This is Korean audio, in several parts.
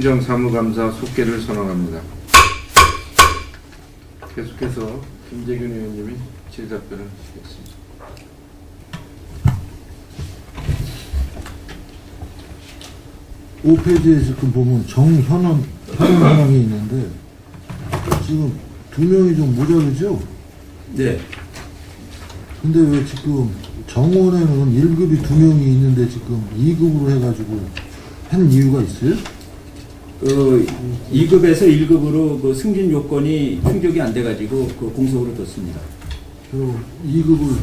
행정사무감사 속개를 선언합니다. 계속해서 김재균 의원님이 질의답변을 하시겠습니다. 페이지에 지금 보면 정현원 현황이 있는데 지금 2명이 좀 모자르죠? 네. 근데 왜 지금 정원에는 1급이 2명이 있는데 지금 2급으로 해가지고 한 이유가 있어요? 2급에서 1급으로 그 승진 요건이 충족이 안 돼가지고 그 공석으로 뒀습니다. 그럼 2급을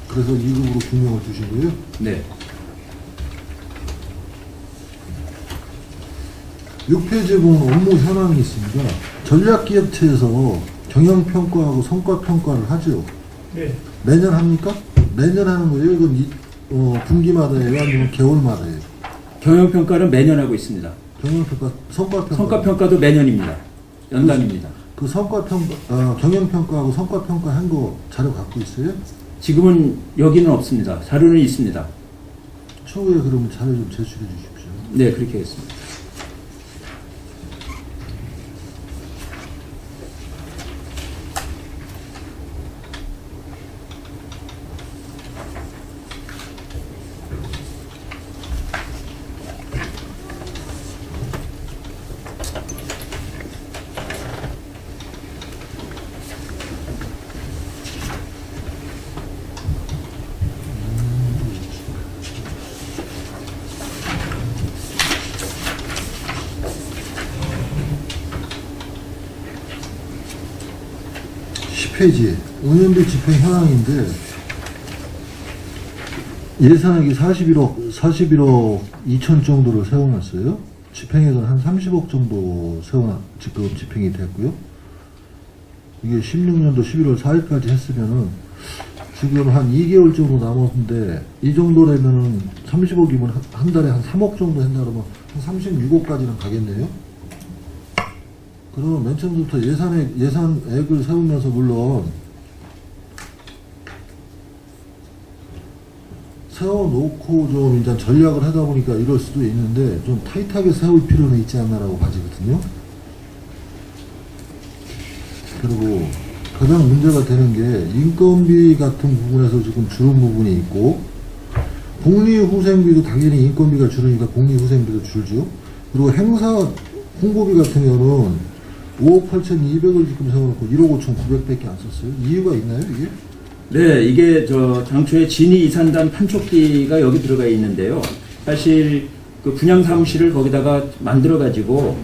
그래서 2급으로 2명을 주신 거예요? 네. 6페이지에 보면 업무 현황이 있습니다. 전략기업체에서 경영평가하고 성과평가를 하죠? 네. 매년 합니까? 매년 하는 거예요? 이건 분기마다 해요? 아니면 개월마다 해요? 경영평가는 매년 하고 있습니다. 경영평가, 성과평가. 성과평가도 매년입니다. 연간입니다. 그 경영평가하고 성과평가 한 거 자료 갖고 있어요? 지금은 여기는 없습니다. 자료는 있습니다. 추후에 그러면 자료 좀 제출해 주십시오. 네, 그렇게 하겠습니다. 페이지에 운영비 집행 현황인데 예산액이 41억 2천 정도를 세워놨어요. 집행액은 한 30억 정도 지금 집행이 됐고요. 이게 16년도 11월 4일까지 했으면은 지금 한 2개월 정도 남았는데 이 정도라면은 30억이면 한 달에 한 3억 정도 한다 그러면 한 36억까지는 가겠네요. 그러면 맨 처음부터 예산액을 세우면서 물론 세워놓고 좀 일단 전략을 하다 보니까 이럴 수도 있는데 좀 타이트하게 세울 필요는 있지 않나라고 봐지거든요. 그리고 가장 문제가 되는 게 인건비 같은 부분에서 지금 줄은 부분이 있고 복리후생비도 당연히 인건비가 줄으니까 복리후생비도 줄죠. 그리고 행사 홍보비 같은 경우는 5억 8,200을 지금 세워놓고 1억 5,900밖에 안 썼어요. 이유가 있나요, 이게? 네, 이게 당초에 진위 이산단 판촉비가 여기 들어가 있는데요. 사실 그 분양 사무실을 거기다가 만들어가지고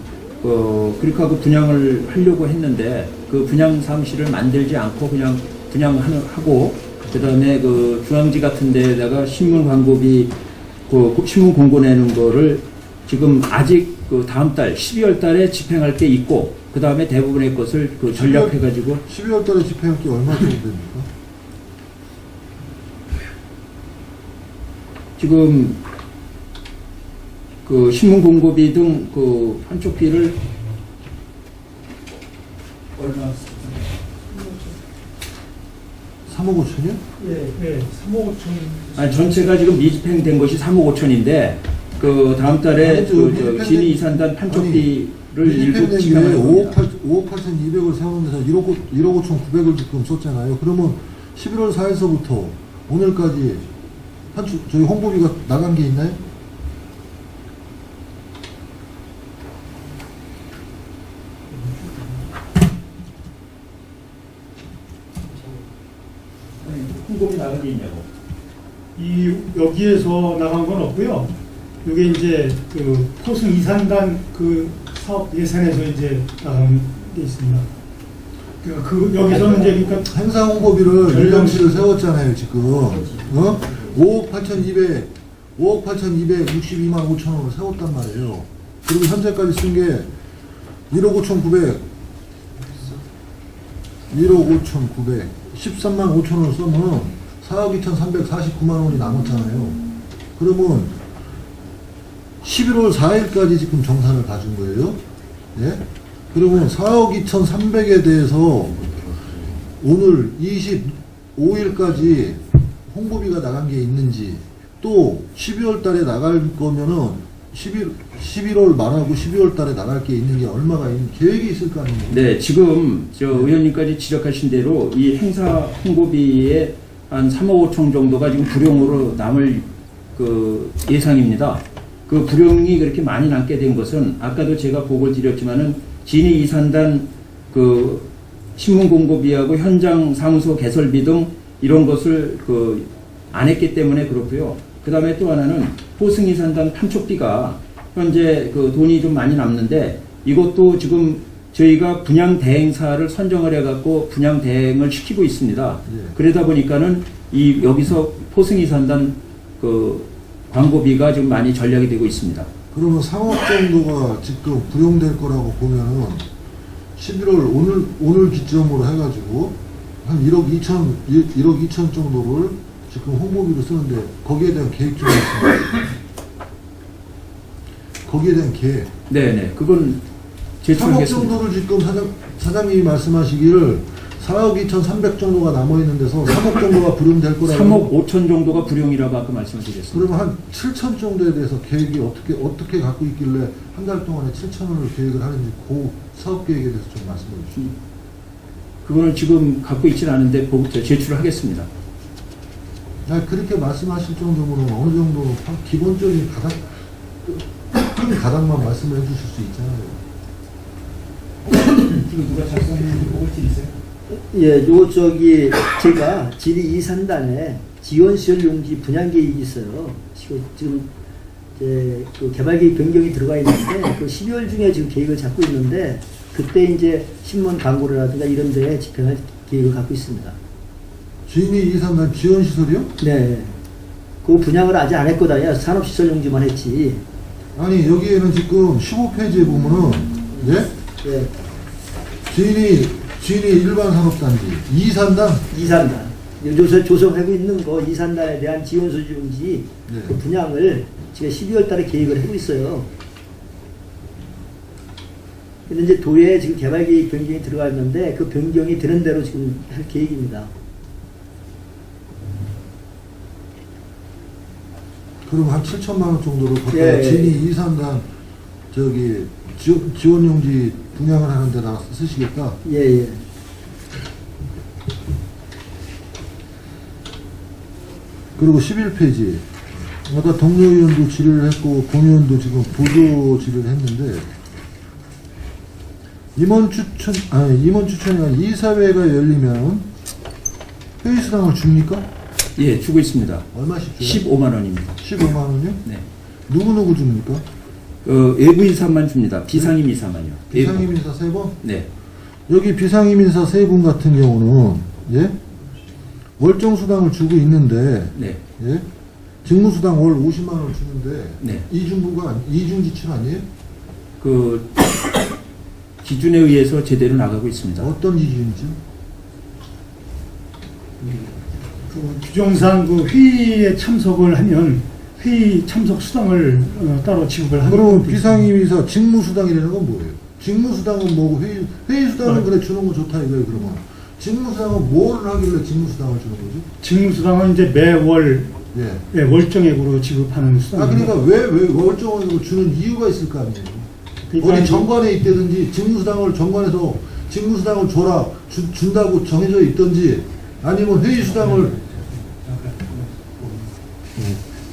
그렇게 하고 분양을 하려고 했는데 그 분양 사무실을 만들지 않고 그냥 분양하고 그다음에 그 중앙지 같은 데다가 신문 광고비 신문 공고 내는 거를 지금 아직 그 다음 달 12월 달에 집행할 게 있고 그 다음에 대부분의 것을 그 전략해가지고 12월 달에 집행할 게 얼마 정도 됩니까? 지금 그 신문 공고비 등 그 판촉비를 얼마? 3억 5천이요? 네, 3억 5천. 아니 전체가 지금 미집행된 것이 3억 5천인데 그 다음 달에 아니, 그 진위 이산단 판촉비를 일부 집행된 게 집행할 5억 겁니다. 8,200을 세우면서 1억 5,900을 지금 썼잖아요. 그러면 11월 4일서부터 오늘까지 저희 홍보비가 나간 게 있나요? 홍보비 나간 게 있냐고. 여기에서 나간 건 없고요. 이게 이제 그 토승 이산단 그 사업 예산에서 이제 나간 게 있습니다. 여기서는 이제 그러니까 행사 홍보비를 일정시를 세웠잖아요, 지금. 5억 8,262만 5천 원을 세웠단 말이에요. 그리고 현재까지 쓴 게 1억 5,900, 13만 5천 원을 쓰면 4억 2,349만 원이 남았잖아요. 그러면 11월 4일까지 지금 정산을 봐준 거예요. 예? 그러면 4억 2,300에 대해서 오늘 25일까지 홍보비가 나간 게 있는지 또 12월 달에 나갈 거면은 11월 말하고 12월 달에 나갈 게 있는 게 얼마가 있는 계획이 있을 거 아니에요? 네, 지금 저 의원님까지 지적하신 대로 이 행사 홍보비에 한 3억 5천 정도가 지금 불용으로 남을 그 예상입니다. 그 불용이 그렇게 많이 남게 된 것은 아까도 제가 보고를 드렸지만은 진위 이산단 그 신문 공고비하고 현장 사무소 개설비 등 이런 것을 그 안 했기 때문에 그렇고요. 그 다음에 또 하나는 포승 이산단 판촉비가 현재 그 돈이 좀 많이 남는데 이것도 지금 저희가 분양 대행사를 선정을 해갖고 분양 대행을 시키고 있습니다. 예. 그러다 보니까는 이 여기서 포승 이산단 그 광고비가 좀 많이 전략이 되고 있습니다. 그러면 3억 정도가 지금 불용될 거라고 보면은 11월 오늘 기점으로 해가지고 한 1억 2천 정도를 지금 홍보비로 쓰는데 거기에 대한 계획 좀 있습니다. 거기에 대한 계획. 네네, 그건 3억 제출하겠습니다. 정도를 지금 사장님이 말씀하시기를 4억 2,300 정도가 남아있는 데서 3억 정도가 불용될 거라고. 3억 5천 정도가 불용이라고 아까 말씀드렸습니다. 그러면 한 7천 정도에 대해서 계획이 어떻게 갖고 있길래 한 달 동안에 7천원을 계획을 하는지 그 사업 계획에 대해서 좀 말씀해 주시죠. 그거는 지금 갖고 있지는 않은데 제출을 하겠습니다. 그렇게 말씀하실 정도면 어느 정도 기본적인 큰 가닥만 말씀을 해주실 수 있잖아요. 지금 누가 작성했는지 보실 수 있어요? 예, 제가 지리 2산단에 지원시설용지 분양 계획이 있어요. 지금 이제 그 개발계획 변경이 들어가 있는데 그 12월 중에 지금 계획을 잡고 있는데 그때 이제 신문 광고라든가 이런 데에 집행할 계획을 갖고 있습니다. 진위 2산단 지원시설이요? 네. 그 분양을 아직 안 했거든요. 산업시설용지만 했지. 아니 여기에는 지금 15페이지에 보면은 예? 예. 진위 일반 산업단지 2산단 2산단. 요새 조성하고 있는 거 2산단에 대한 지원소지용지 네. 그 분양을 지금 12월 달에 계획을 하고 있어요. 근데 이제 도에 지금 개발계획 변경이 들어가 있는데 그 변경이 되는 대로 지금 할 계획입니다. 그럼 한 7천만 원 정도로 갖다가 예. 진위 2산단 저기 지원용지 분양을 하는 데다 쓰시겠다. 예, 예. 그리고 11페이지. 아까 동료 의원도 질의를 했고 본 의원도 지금 보조 질의를 했는데 임원 추천이 아니라 이사회가 열리면 회의수당을 줍니까? 예, 주고 있습니다. 얼마씩 줘요? 15만 원입니다. 15만 원이요? 네. 누구 줍니까? 외부 인사만 줍니다. 비상임 인사만요. 비상임 인사 3번? 네. 여기 비상임 인사 3분 같은 경우는 예? 월정수당을 주고 있는데 네. 예? 직무수당 월 50만 원을 주는데 네. 이중지출 아니에요? 그 기준에 의해서 제대로 나가고 있습니다. 어떤 기준이죠? 그 규정상 그 회의에 참석을 하면 회의 참석 수당을 따로 지급을 하는 그럼 것도 비상임 인사 직무수당이라는 건 뭐예요? 직무수당은 뭐고 회의수당은 그래 주는 거 좋다 이거예요. 그러면 직무수당은 뭘 하길래 직무수당을 주는 거죠? 직무수당은 이제 매월 예. 월정액으로 지급하는 수당입니다. 그러니까 왜 월정으로 주는 이유가 있을 거 아니에요? 그러니까 어디 이제 정관에 있다든지 직무수당을 정관에서 직무수당을 줘라 준다고 정해져 있든지 아니면 회의수당을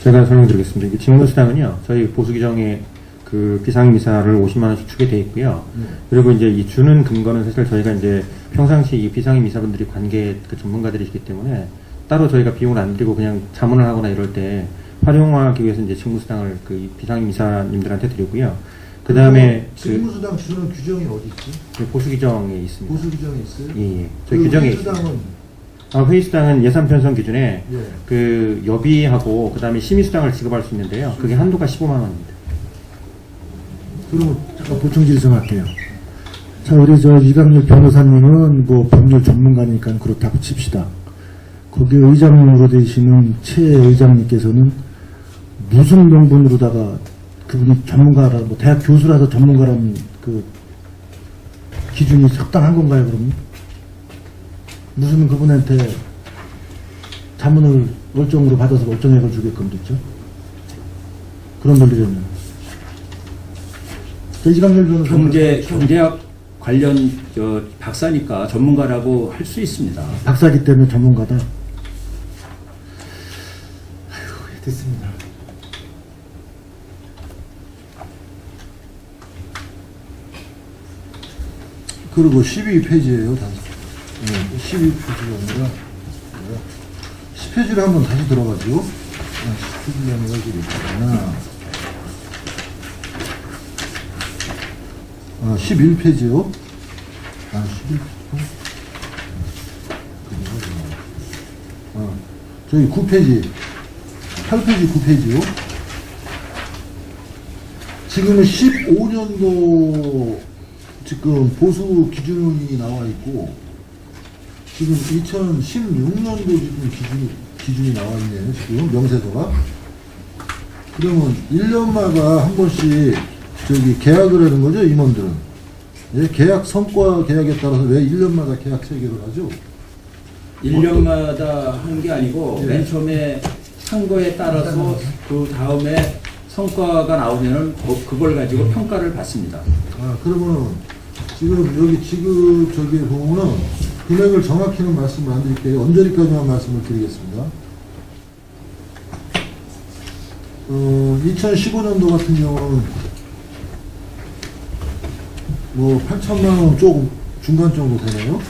제가 설명드리겠습니다. 이게 직무수당은요, 저희 보수규정에 그 비상임이사를 50만 원씩 주게 돼 있고요. 그리고 이제 이 주는 근거는 사실 저희가 이제 평상시 이 비상임이사분들이 관계 그 전문가들이시기 때문에 따로 저희가 비용을 안 들이고 그냥 자문을 하거나 이럴 때 활용하기 위해서 이제 직무수당을 그 비상임이사님들한테 드리고요. 그 다음에 직무수당 주는 규정이 어디 있지? 그 보수규정에 있습니다. 보수규정에 있어요? 예, 예. 저희 규정에 있습니다. 회의수당은 회의수당은 예산 편성 기준에 예. 그 여비하고 그 다음에 심의수당을 지급할 수 있는데요. 그게 한도가 15만 원입니다. 그러면 잠깐 보충 질의 좀 할게요. 자, 우리 이강렬 변호사님은 뭐 법률 전문가니까 그렇다고 칩시다. 거기 의장으로 되시는 최 의장님께서는 무슨 명분으로다가 그분이 전문가라, 뭐 대학 교수라서 전문가라는 그 기준이 적당한 건가요, 그러면? 무슨 그분한테 자문을 월정으로 받아서 월정액을 주게끔 됐죠? 그런 논리라면. 자, 이강렬 변호사. 경제학 관련 박사니까 전문가라고 할 수 있습니다. 박사기 때문에 전문가다. 아이고, 됐습니다. 그리고 12페이지예요. 12페이지가 아니라 10페이지를 한번 다시 들어가죠. 10페이지가 아니라 여기 있구나. 11페이지요. 11페이지. 저기 9페이지. 8페이지, 9페이지요. 지금은 15년도 지금 보수 기준이 나와 있고, 지금 2016년도 지금 기준이 나와 있네요. 지금 명세서가. 그러면 1년마다 한 번씩 저기 계약을 하는 거죠, 임원들은. 예, 계약 성과 계약에 따라서 왜 1년마다 계약 체결을 하죠? 1년마다 한 게 아니고 예. 맨 처음에 한 거에 따라서 그 다음에 성과가 나오면은 그걸 가지고 평가를 받습니다. 그러면 지금 여기 저기 보면은 금액을 정확히는 말씀을 안 드릴게요. 언저리까지만 말씀을 드리겠습니다. 2015년도 같은 경우는 뭐 8천만 원 조금 중간 정도 되네요.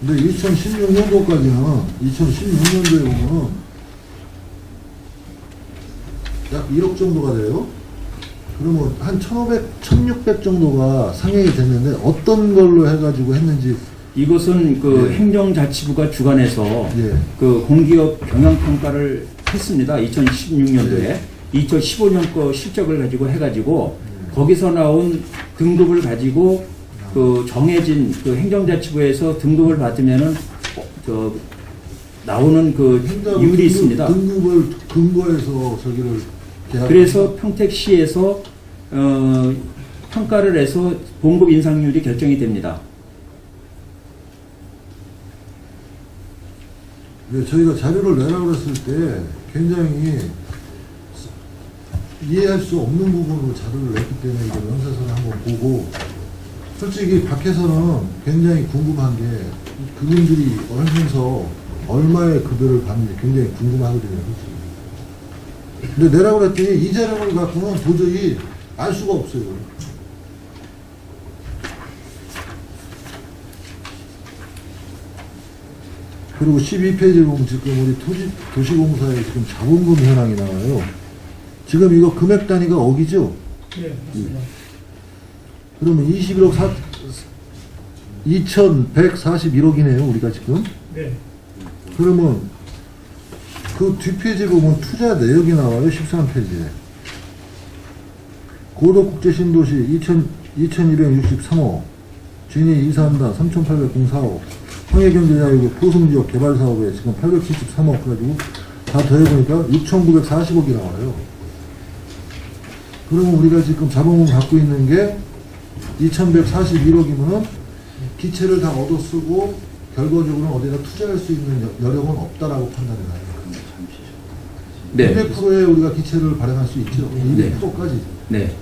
근데 2016년도까지는 2016년도에 보면은 약 1억 정도가 돼요. 그러면 한 1,500, 1,600 정도가 상향이 됐는데 어떤 걸로 해가지고 했는지. 이것은 그 예. 행정자치부가 주관해서 예. 그 공기업 경영평가를 했습니다. 2016년도에 예. 2015년 거 실적을 가지고 해가지고 거기서 나온 등급을 가지고 그 정해진 그 행정자치부에서 등급을 받으면은 나오는 그 이율이 있습니다. 등급을 근거해서 저기를 그래서 평택시에서 평가를 해서 봉급 인상률이 결정이 됩니다. 네, 저희가 자료를 내라고 그랬을 때 굉장히 이해할 수 없는 부분으로 자료를 냈기 때문에 이거 명세서를 한번 보고, 솔직히 밖에서는 굉장히 궁금한 게 그분들이 하면서 얼마의 급여를 받는지 굉장히 궁금하거든요. 솔직히. 근데 내라고 그랬더니 이 자료를 갖고는 도저히 알 수가 없어요. 그리고 12페이지에 보면 지금 우리 도시공사의 지금 자본금 현황이 나와요. 지금 이거 금액 단위가 억이죠? 네, 맞습니다. 그러면 21414141이네요, 우리가 지금. 네. 그러면 그 뒷페이지에 보면 투자 내역이 나와요, 13페이지에. 고덕국제신도시 2263호, 진이 이산단 3804호, 황해경제자유구 포승지역 개발사업에 지금 873억 가지고 다 더해보니까 6,940억이 나와요. 그러면 우리가 지금 자본금 갖고 있는 게 2,141억이면은 기체를 다 얻어 쓰고 결과적으로는 어디다 투자할 수 있는 여력은 없다라고 판단이 나요. 네. 200%의 우리가 기체를 발행할 수 있죠. 200%까지. 네.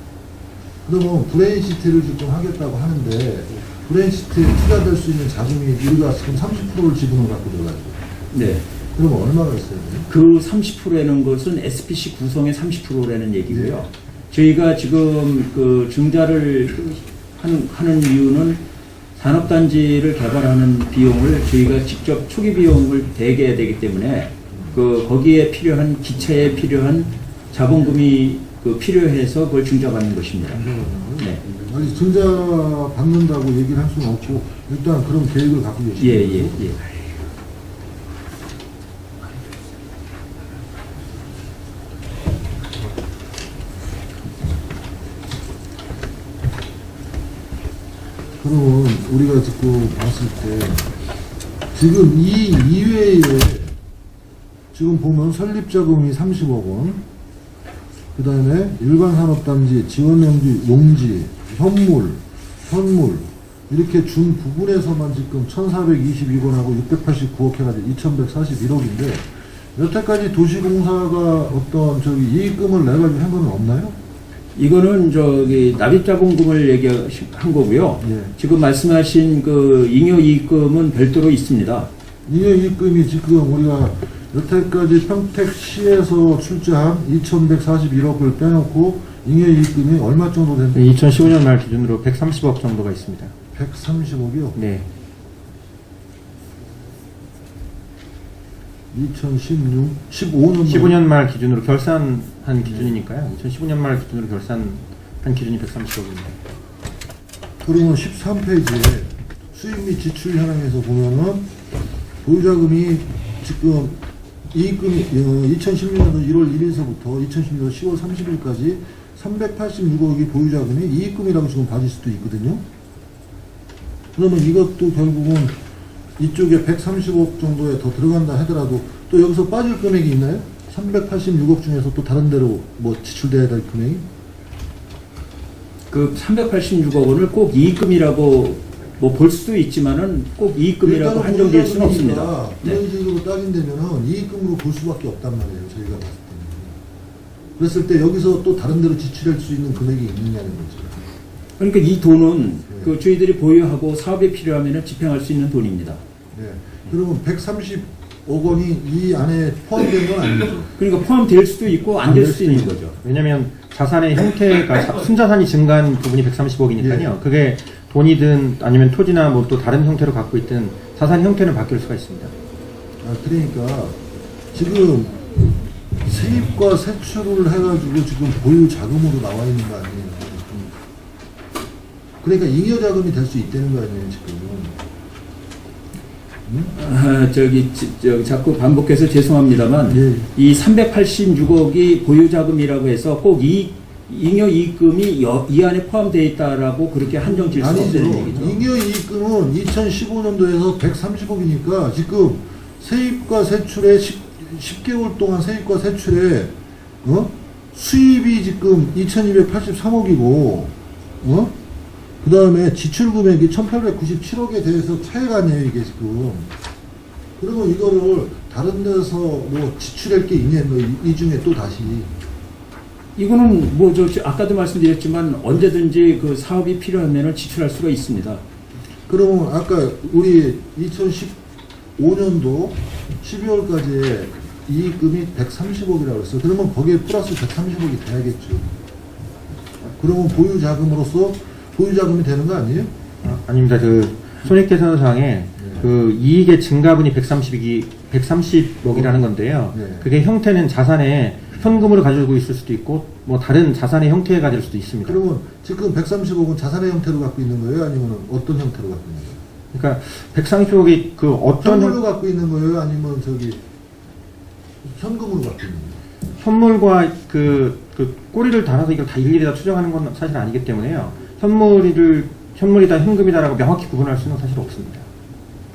그러면 브레인시티를 지금 하겠다고 하는데 브레인시티에 투자될 수 있는 자금이 우리가 지금 30%를 지분을 갖고 들어가죠. 네. 그러면 얼마가 있어야 돼요? 그 30%라는 것은 SPC 구성의 30%라는 얘기고요. 네. 저희가 지금 그 증자를 하는 이유는 산업단지를 개발하는 비용을 저희가 직접 초기 비용을 대개해야 되기 때문에 그 거기에 필요한 기체에 필요한 자본금이 그 필요해서 그걸 증자받는 것입니다. 네. 아직 증자 받는다고 얘기를 할 수는 없고 일단 그런 계획을 갖고 계시죠. 예. 그러면 우리가 지금 봤을 때 지금 이 이외에 지금 보면 설립자금이 30억 원, 그 다음에 일반산업단지, 지원용지, 현물 이렇게 준 부분에서만 지금 1,422건하고 689억 해가지고 2,141억인데 여태까지 도시공사가 어떤 저기 이익금을 내가지고 한 건 없나요? 이거는 저기 납입자본금을 얘기한 거고요. 예. 지금 말씀하신 그 잉여이익금은 별도로 있습니다. 잉여이익금이 지금 우리가 여태까지 평택시에서 출자한 2,141억을 빼놓고 잉여이익금이 얼마 정도 됩니까? 2015년 말 기준으로 130억 정도가 있습니다. 130억이요? 네. 15년 15년 말 기준으로 결산한 기준이니까요. 2015년 말 기준으로 결산한 기준이 130억입니다. 그러면 13페이지에 수입 및 지출 현황에서 보면은 보유자금이 지금 이익금이 2016년도 1월 1일서부터 2016년 10월 30일까지 386억이 보유자금이 이익금이라고 지금 봐줄 수도 있거든요. 그러면 이것도 결국은 이쪽에 130억 정도에 더 들어간다 하더라도 또 여기서 빠질 금액이 있나요? 386억 중에서 또 다른 데로 뭐 지출돼야 될 금액이? 그 386억 원을 꼭 이익금이라고 뭐 볼 수도 있지만은 꼭 이익금이라고 한정될 수는 없습니다. 이런 네. 식으로 따진다면은 이익금으로 볼 수밖에 없단 말이에요. 저희가 봤을 때는. 그랬을 때 여기서 또 다른 데로 지출할 수 있는 금액이 있느냐는 거죠. 그러니까 이 돈은 그 저희들이 보유하고 사업에 필요하면 집행할 수 있는 돈입니다. 네. 그러면 130억 원이 이 안에 포함된 건 아니죠. 그러니까 포함될 수도 있고 안 될 수도 있는 거죠. 왜냐하면 자산의 형태가 순자산이 증가한 부분이 130억이니까요. 예. 그게 돈이든 아니면 토지나 뭐 또 다른 형태로 갖고 있든 자산 형태는 바뀔 수가 있습니다. 아, 그러니까 지금 세입과 세출을 해가지고 지금 보유 자금으로 나와 있는 거 아니에요. 그러니까 잉여 자금이 될 수 있다는 거 아니에요, 지금. 응? 자꾸 반복해서 죄송합니다만 예. 이 386억이 보유자금이라고 해서 꼭 잉여이익금이 이 안에 포함되어 있다라고 그렇게 한정 질 수 아니죠. 없다는 얘기죠. 잉여이익금은 2015년도에서 130억이니까 지금 세입과 세출에 10개월 동안 세입과 세출에 수입이 지금 2283억이고 그 다음에 지출 금액이 1897억에 대해서 차이가 아니에요, 이게 지금. 그러면 이거를 다른 데서 뭐 지출할 게 있냐, 뭐 이 중에 또 다시. 이거는 뭐 저 아까도 말씀드렸지만 언제든지 그 사업이 필요하면 지출할 수가 있습니다. 그러면 아까 우리 2015년도 12월까지의 이익금이 130억이라고 했어요. 그러면 거기에 플러스 130억이 돼야겠죠. 그러면 보유자금으로서 보유자금이 되는 거 아니에요? 아닙니다. 그 손익계산서상에 그 이익의 증가분이 130억이라는 건데요. 네. 그게 형태는 자산에 현금으로 가지고 있을 수도 있고 뭐 다른 자산의 형태에 가질 수도 있습니다. 그러면 지금 130억은 자산의 형태로 갖고 있는 거예요? 아니면 어떤 형태로 갖고 있는 거예요? 그러니까 130억이 그 어떤 현물로 갖고 있는 거예요? 아니면 저기 현금으로 갖고 있는 거예요? 현물과 그 꼬리를 달아서 이걸 다 일일이 다 추정하는 건 사실 아니기 때문에요. 현물이다 현금이다라고 명확히 구분할 수는 사실 없습니다.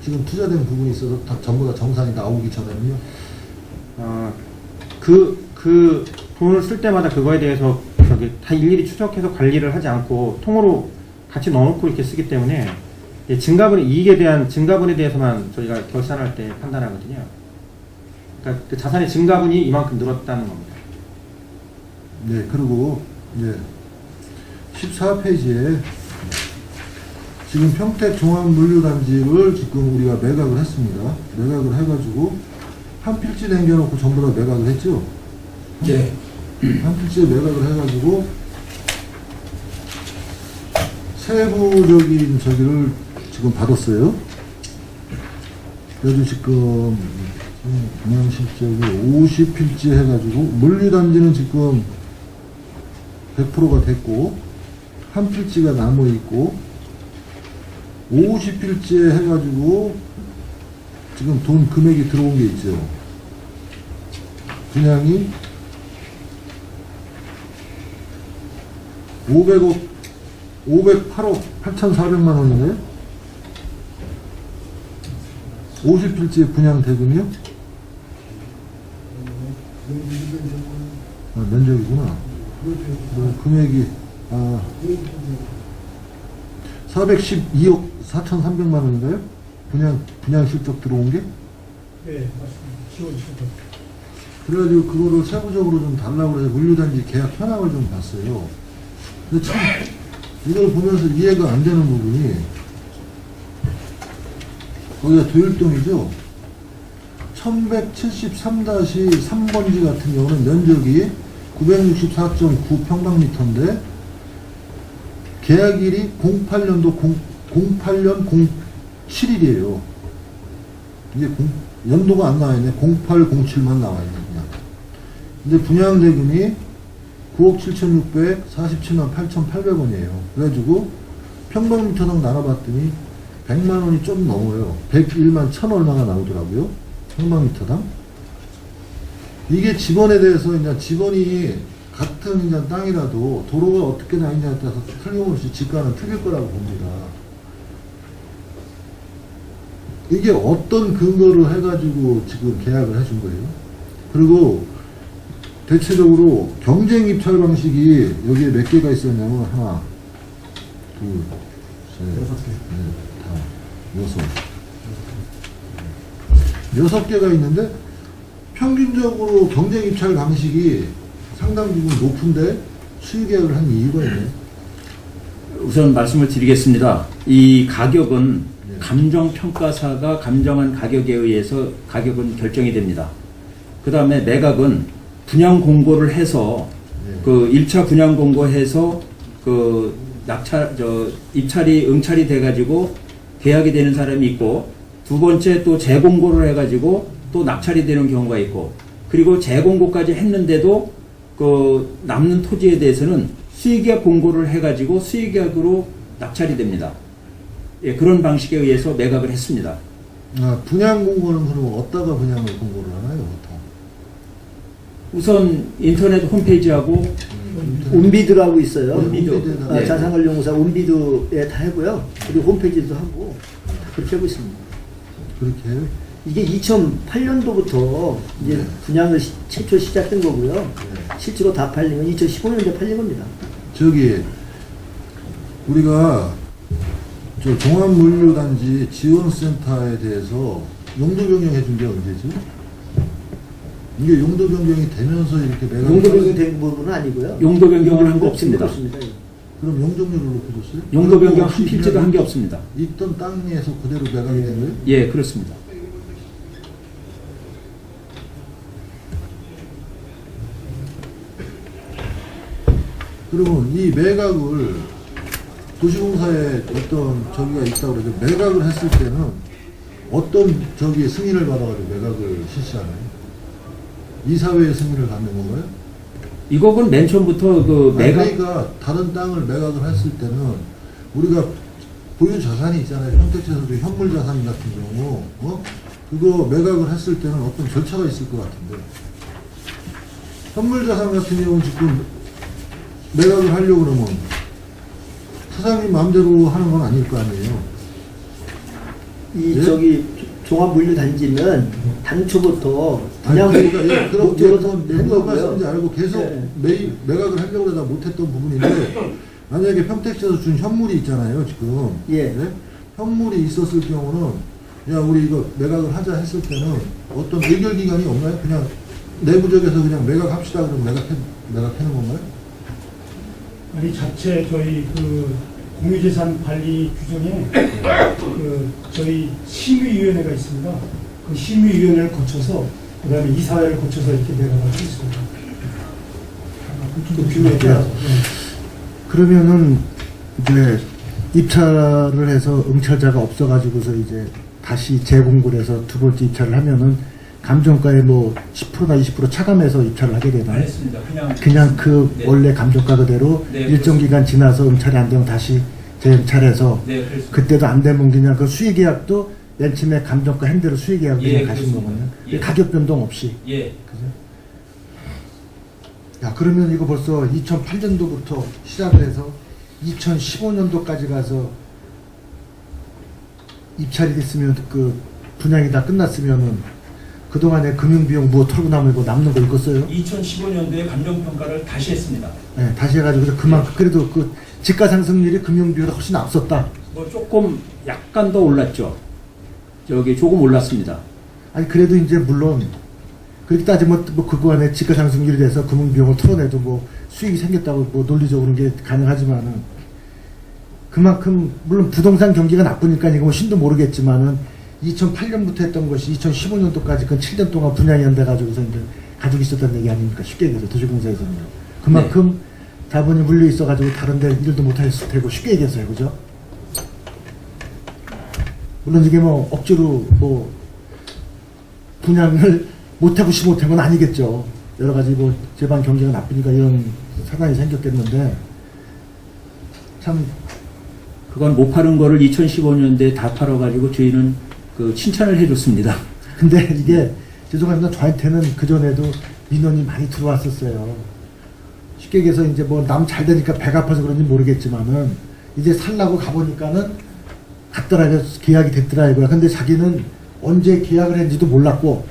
지금 투자된 부분이 있어서 다 전부 다 정산이 나오기 전에는요? 그 돈을 쓸 때마다 그거에 대해서 저기 다 일일이 추적해서 관리를 하지 않고 통으로 같이 넣어놓고 이렇게 쓰기 때문에 이익에 대한 증가분에 대해서만 저희가 결산할 때 판단하거든요. 그러니까 그 자산의 증가분이 이만큼 늘었다는 겁니다. 네, 그리고 이제 14페이지에 지금 평택 종합물류단지를 지금 우리가 매각을 했습니다. 매각을 해가지고 한 필지 남겨놓고 전부 다 매각을 했죠. 네. 한 필지에 매각을 해가지고 세부적인 저기를 지금 받았어요. 그래도 지금 분양실적이 50필지 해가지고 물류단지는 지금 100%가 됐고 한 필지가 남아 있고 50필지에 해가지고 지금 돈 금액이 들어온 게 있죠. 분양이 508억 8,400만 원이네. 50필지의 분양 대금이요? 면적이구나. 금액이 412억 4,300만 원인가요? 분양 실적 들어온 게? 네, 맞습니다. 10월 10일. 그래가지고 그거를 세부적으로 좀 달라고 해서 물류단지 계약 현황을 좀 봤어요. 근데 참 이걸 보면서 이해가 안 되는 부분이 거기가 도일동이죠. 1173-3번지 같은 경우는 면적이 964.9평방미터인데 계약일이 08년도 08년 07일이에요. 이게 연도가 안 나와 있네. 08, 07만 나와 있네, 그냥. 근데 분양 대금이 9억 7,647만 8,800원이에요. 그래가지고 평방미터당 나눠봤더니 100만 원이 좀 넘어요. 101만 1,000 얼마가 나오더라고요. 평방미터당. 이게 지번에 대해서 이제 지번이 같은 이제 땅이라도 도로가 어떻게 나 있냐에 따라서 틀림없이 지가는 틀릴 거라고 봅니다. 이게 어떤 근거를 해가지고 지금 계약을 해준 거예요. 그리고 대체적으로 경쟁 입찰 방식이 여기에 몇 개가 있었냐면 하나, 둘, 셋, 넷, 다, 여섯 개가 있는데 평균적으로 경쟁 입찰 방식이 상당 부분 높은데 수익 계약을 한 이유가 있네. 우선 말씀을 드리겠습니다. 이 가격은 네. 감정평가사가 감정한 가격에 의해서 가격은 결정이 됩니다. 그 다음에 매각은 분양 공고를 해서 네. 그 1차 분양 공고해서 그 입찰이 응찰이 돼가지고 계약이 되는 사람이 있고, 두 번째 또 재공고를 해가지고 또 낙찰이 되는 경우가 있고, 그리고 재공고까지 했는데도 그 남는 토지에 대해서는 수의계약 공고를 해가지고 수의계약으로 낙찰이 됩니다. 예, 그런 방식에 의해서 매각을 했습니다. 아, 분양 공고는 그럼 어디다가 분양을 공고를 하나요? 보통? 우선 인터넷 홈페이지하고 온비드라고 있어요. 온비드. 아, 자산관리공사 온비드에 다 하고요. 그리고 홈페이지도 하고 다 그렇게 하고 있습니다. 그렇게 해요? 이게 2008년도부터 이제 네. 분양을 최초 시작된 거고요. 네. 실제로 다 팔린 건 2015년도에 팔린 겁니다. 저기 우리가 저 종합물류단지 지원센터에 대해서 용도 변경해 준 게 언제죠? 이게 용도 변경이 되면서 이렇게 내가 용도 변경된 부분은 아니고요. 용도 변경을 한 거 없습니다. 그럼 용적률을 높여줬어요? 용도 변경 한 필지도 한 게 없습니다. 있던 땅에서 그대로 매각이 된 거예요? 예, 그렇습니다. 그러면 이 매각을 도시공사에 어떤 저기가 있다고 그러죠. 매각을 했을 때는 어떤 저기 승인을 받아가지고 매각을 실시하나요? 이사회의 승인을 받는 건가요? 이거는 맨 처음부터 그 매각 그러니까 다른 땅을 매각을 했을 때는 우리가 보유 자산이 있잖아요. 평택시에서도 현물 자산 같은 경우, 그거 매각을 했을 때는 어떤 절차가 있을 것 같은데, 현물 자산 같은 경우는 지금 매각을 하려고 그러면 사장님 마음대로 하는 건 아닐 거 아니에요. 이 예? 저기 종합물류단지는 당초부터 아니, 분양 그러니까 예, 그럼 목적으로 무슨 낸 거고요. 말씀인지 알고 계속 네. 매각을 하려고 하다 못했던 부분인데, 만약에 평택시에서 준 현물이 있잖아요, 지금. 예. 네? 현물이 있었을 경우는, 야, 우리 이거 매각을 하자 했을 때는 어떤 의결 기간이 없나요? 그냥 내부적에서 그냥 매각합시다 그러면 매각하는 건가요? 아니 자체 저희 그 공유재산 관리 규정에 그 저희 심의위원회가 있습니다. 그 심의위원회를 거쳐서 그다음에 이사회를 거쳐서 이렇게 내려가고 있습니다. 그 규모에 따라서. 그러면은 이제 입찰을 해서 응찰자가 없어가지고서 이제 다시 재공고를 해서 두 번째 입찰을 하면은 감정가에 뭐 10%나 20% 차감해서 입찰을 하게 되나요? 했습니다. 그냥 그 네. 원래 감정가 그대로 네, 일정 기간 지나서 응찰이 안 되면 다시 재응찰해서 네, 그렇습니다. 그때도 안 되면 그냥 그 수의계약도 맨 처음에 감정가 hen대로 수의계약을 예, 그냥 가신 그렇습니다. 거군요. 예. 가격 변동 없이. 예. 그죠? 야, 그러면 이거 벌써 2008년도부터 시작을 해서 2015년도까지 가서 입찰이 됐으면 그 분양이 다 끝났으면은 그동안에 금융비용 뭐 털고 남고 남는 거 읽었어요? 2015년도에 감정평가를 다시 했습니다. 네, 다시 해가지고 그만큼 그래도 그 지가 상승률이 금융비용보다 훨씬 앞섰다. 뭐 조금 약간 더 올랐죠. 저기 조금 올랐습니다. 아니 그래도 이제 물론 그렇게 따지면 뭐 그거 안에 지가상승률이 돼서 금융비용을 털어내도 뭐 수익이 생겼다고 뭐 논리적으로 게 가능하지만은 그만큼 물론 부동산 경기가 나쁘니까 이거 뭐 신도 모르겠지만은 2008년부터 했던 것이 2015년도까지 그 7년 동안 분양이 안 돼가지고서 이제 가지고 있었던 얘기 아닙니까? 쉽게 얘기해서 도시공사에서는 그만큼 자본이 물려 있어가지고 다른데 일도 못했을 테고 쉽게 얘기해서요, 그죠? 물론 이게 뭐 억지로 뭐 분양을 못하고 못한 건 아니겠죠. 여러 가지 뭐 제반 경기가 나쁘니까 이런 사단이 생겼겠는데 참 그건 못 파는 거를 2015년도에 다 팔아가지고 저희는 그 칭찬을 해줬습니다. 근데 이게 죄송합니다. 저한테는 그전에도 민원이 많이 들어왔었어요. 쉽게 얘기해서 이제 뭐 남 잘 되니까 배가 아파서 그런지 모르겠지만은 이제 살라고 가보니까는 갔더라고요. 계약이 됐더라고요. 근데 자기는 언제 계약을 했는지도 몰랐고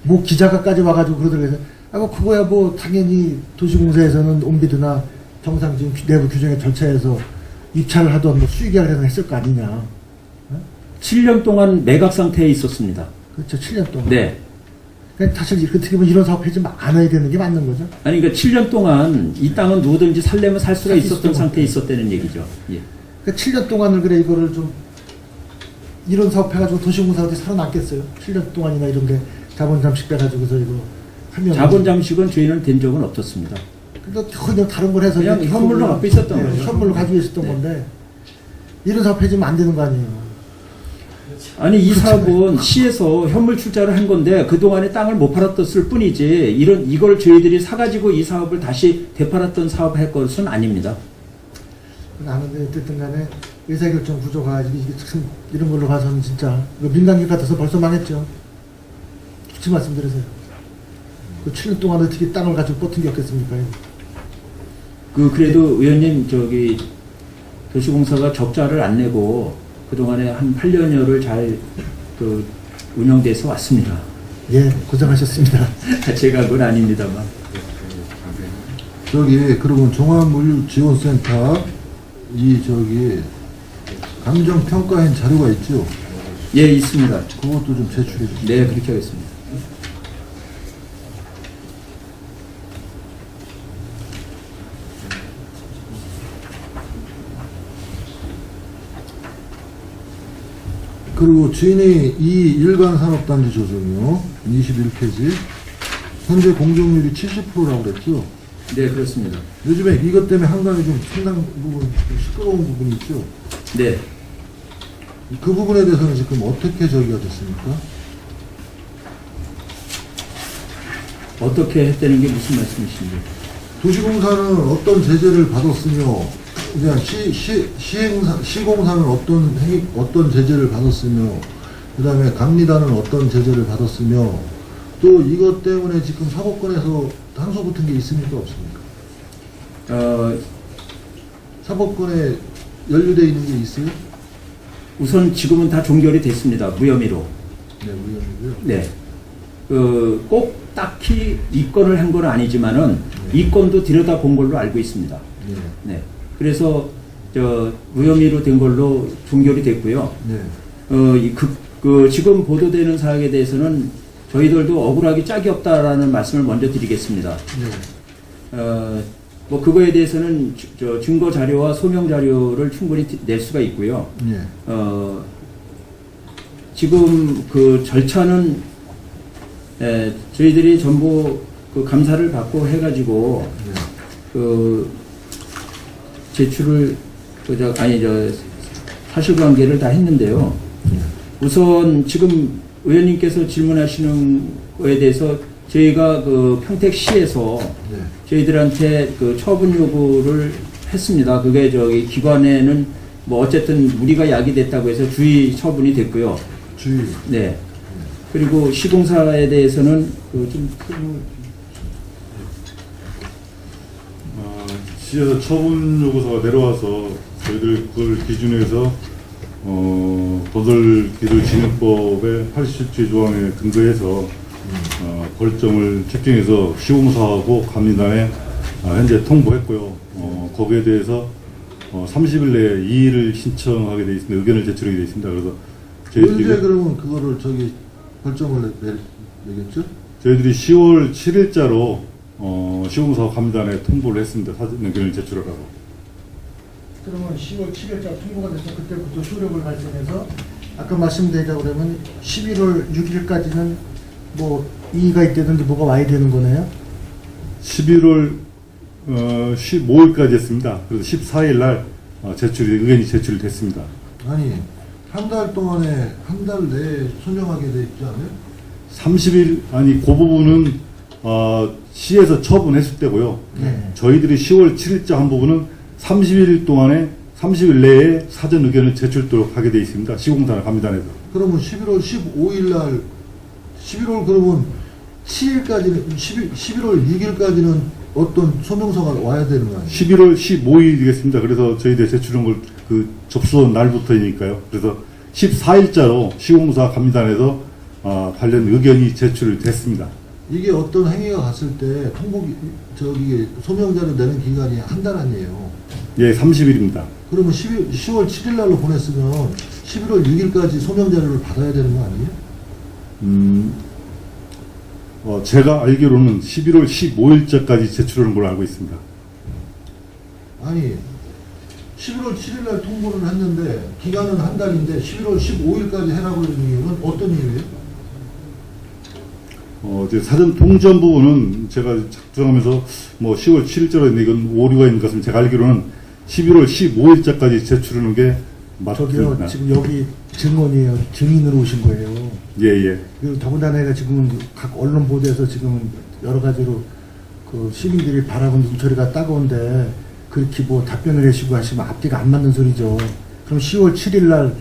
뭐 기자가까지 와가지고 그러더라고요. 아, 뭐 그거야 뭐 당연히 도시공사에서는 온비드나 정상적인 내부 규정의 절차에서 입찰을 하던 뭐 수의계약을 했을 거 아니냐. 7년 동안 매각 상태에 있었습니다. 그렇죠. 7년 동안. 네. 그러니까 사실 어떻게 보면 이런 사업 해지 않아야 되는 게 맞는 거죠. 아니, 그러니까 7년 동안 이 땅은 누구든지 살려면 살 수가 있었던 상태에 있었다는 얘기죠. 예. 그러니까 7년 동안을 그래 이거를 좀 이런 사업 해가지고 도시공사 어디 살아남겠어요? 7년 동안이나 이런 게 자본 잠식 빼가지고서 이거 하면 자본 잠식은 저희는 된 적은 없었습니다. 근데 그냥 다른 걸 해서 그냥 이제 현물로 갖고 있었던 거죠. 현물로 가지고 있었던 네. 건데 이런 사업 해주면 안 되는 거 아니에요? 아니, 이 사업은 시에서 현물 출자를 한 건데 그동안에 땅을 못 팔았었을 뿐이지 이걸 저희들이 사가지고 이 사업을 다시 되팔았던 사업을 할 것은 아닙니다. 아는데 어쨌든 간에 의사결정 구조가 이게 참 이런 걸로 봐서는 진짜 이거 민간기 같아서 벌써 망했죠. 솔직히 말씀드리세요. 그 7년 동안 어떻게 땅을 가지고 버틴 게 없겠습니까? 그래도 의원님 도시공사가 적자를 안 내고 그동안에 한 8년여를 잘 운영돼서 왔습니다. 예, 고생하셨습니다. 제가 그건 아닙니다만. 그리고 종합물류지원센터 감정평가한 자료가 있죠? 예, 있습니다. 그것도 좀 제출해 주시죠. 네, 그렇게 하겠습니다. 그리고 주인이 이 일간산업단지 조정이요. 21페이지. 현재 공정률이 70%라고 그랬죠? 네, 그렇습니다. 요즘에 이것 때문에 한강이 좀 상당 부분 좀 시끄러운 부분이 있죠? 네. 그 부분에 대해서는 지금 어떻게 저기가 됐습니까? 어떻게 했다는 게 무슨 말씀이신지. 도시공사는 어떤 제재를 받았으며, 그냥 시공사는 어떤 제재를 받았으며, 그 다음에 감리단은 어떤 제재를 받았으며, 또 이것 때문에 지금 사법권에서 항소 붙은 게 있습니까? 없습니까? 사법권에 연루되어 있는 게 있어요? 우선 지금은 다 종결이 됐습니다. 무혐의로. 네, 무혐의고요. 네. 꼭 딱히 이권을 한 건 아니지만은 이권도 들여다본 걸로 알고 있습니다. 네. 네. 그래서 무혐의로 된 걸로 종결이 됐고요. 네. 지금 보도되는 사항에 대해서는 저희들도 억울하기 짝이 없다라는 말씀을 먼저 드리겠습니다. 네. 뭐 그거에 대해서는 증거 자료와 소명 자료를 충분히 낼 수가 있고요. 네. 지금 그 절차는 저희들이 전부 그 감사를 받고 해가지고 제출을 사실관계를 다 했는데요. 우선 지금 의원님께서 질문하시는 거에 대해서 저희가 평택시에서 네. 저희들한테 처분 요구를 했습니다. 그게 기관에는 뭐 어쨌든 무리가 야기됐다고 해서 주의 처분이 됐고요. 주의. 네. 그리고 시공사에 대해서는 시에서 처분 요구서가 내려와서 저희들 그걸 기준해서 도설기술진흥법의 87조 조항에 근거해서 벌점을 책정해서 시공사하고 감리단에 현재 통보했고요. 거기에 대해서 30일 내에 이의를 신청하게 되어 있습니다. 의견을 제출하게 되어 있습니다. 그래서 언제 그러면 그거를 벌점을 내겠죠? 저희들이 10월 7일자로 시공사 감단에 통보를 했습니다. 사전 의견을 제출하라고. 그러면 10월 7일자 통보가 돼서 그때부터 효력을 발생해서 아까 말씀드리자고 그러면 11월 6일까지는 뭐 이의가 있다든지 뭐가 와야 되는 거네요? 11월 15일까지 했습니다. 그래서 14일 날 의견이 제출이 됐습니다. 아니, 한 달 동안에, 한 달 내에 소명하게 돼 있지 않아요? 30일, 아니, 그 부분은 시에서 처분했을 때고요. 네. 저희들이 10월 7일자 한 부분은 30일 동안에 30일 내에 사전 의견을 제출토록 하게 돼 있습니다. 시공사나 감리단에서. 그러면 11월 15일 날, 11월 그러면 7일까지는, 11월 6일까지는 어떤 소명서가 와야 되는 거 아니에요? 11월 15일이겠습니다. 그래서 저희들이 제출한 걸 그 접수한 날부터이니까요. 그래서 14일자로 시공사 감리단에서 관련 의견이 제출이 됐습니다. 이게 어떤 행위가 갔을 때 소명자료 내는 기간이 한 달 아니에요. 예, 30일입니다. 그러면 10월 7일 날로 보냈으면 11월 6일까지 소명자료를 받아야 되는 거 아니에요? 제가 알기로는 11월 15일자까지 제출하는 걸로 알고 있습니다. 아니, 11월 7일 날 통보를 했는데 기간은 한 달인데 11월 15일까지 해라고 하는 이유는 어떤 이유예요? 이제 사전 통지한 부분은 제가 작성하면서 뭐 10월 7일자로 했는데 이건 오류가 있는 것 같습니다. 제가 알기로는 11월 15일자까지 제출하는 게 저기요, 맞습니다. 지금 여기 증언이에요. 증인으로 오신 거예요. 예, 예. 그리고 더군다나 지금은 각 언론 보도에서 지금은 여러 가지로 그 시민들이 바라본 눈초리가 따가운데 그렇게 뭐 답변을 해주고 하시면 앞뒤가 안 맞는 소리죠. 그럼 10월 7일 날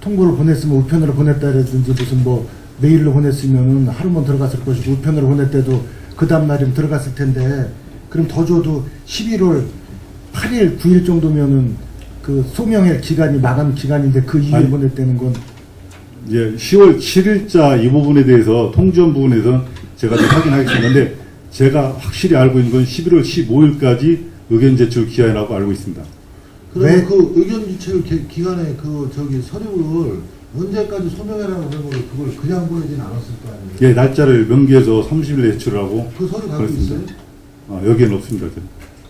통보를 보냈으면 우편으로 보냈다라든지 무슨 뭐 메일로 보냈으면은 하루만 들어갔을 것이고 우편으로 보냈대도 그 다음날이면 들어갔을 텐데 그럼 더 줘도 11월 8일, 9일 정도면은 그 소명의 기간이 마감 기간인데 그 이후에 아니, 보냈다는 건 예, 10월 7일자 이 부분에 대해서 통지한 부분에서 제가 좀 확인하겠습니다. 근데 제가 확실히 알고 있는 건 11월 15일까지 의견 제출 기한이라고 알고 있습니다. 그러면 왜? 그 의견 제출 기간에 서류를 언제까지 소명해라고 그런 걸 그걸 그냥 보내진 않았을 거 아니에요? 예, 날짜를 명기해서 30일에 제출하고 그 서류 갖고 그렇습니다. 있어요? 여기에는 없습니다.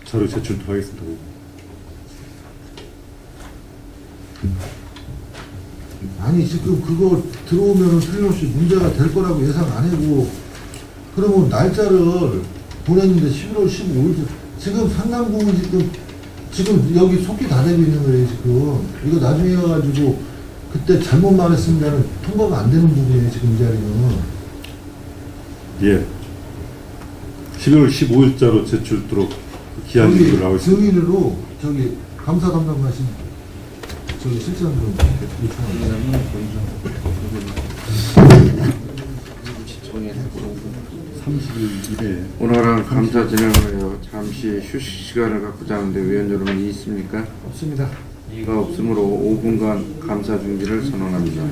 자료 제출도 하겠습니다. 아니, 지금 그거 들어오면 틀림없이 문제가 될 거라고 예상 안 하고 그러면 날짜를 보냈는데 11월 15일 지금 상당 부분 지금 여기 속기 다 되고 있는 거예요. 지금 이거 나중에 가가지고 그때 잘못 말했습니다는 통과가 안 되는 부분이에요. 지금 이 자리는. 예. 11월 15일자로 제출토록 기한을 하고 있습니다. 증인으로 감사 담당하신 실장 좀 요청합니다. 30일 이내에 오늘은 감사 진행을 해요. 잠시 휴식 시간을 갖고자 하는데 위원 여러분 이의 있습니까? 없습니다. 이가 없으므로 5분간 감사 중지를 선언합니다.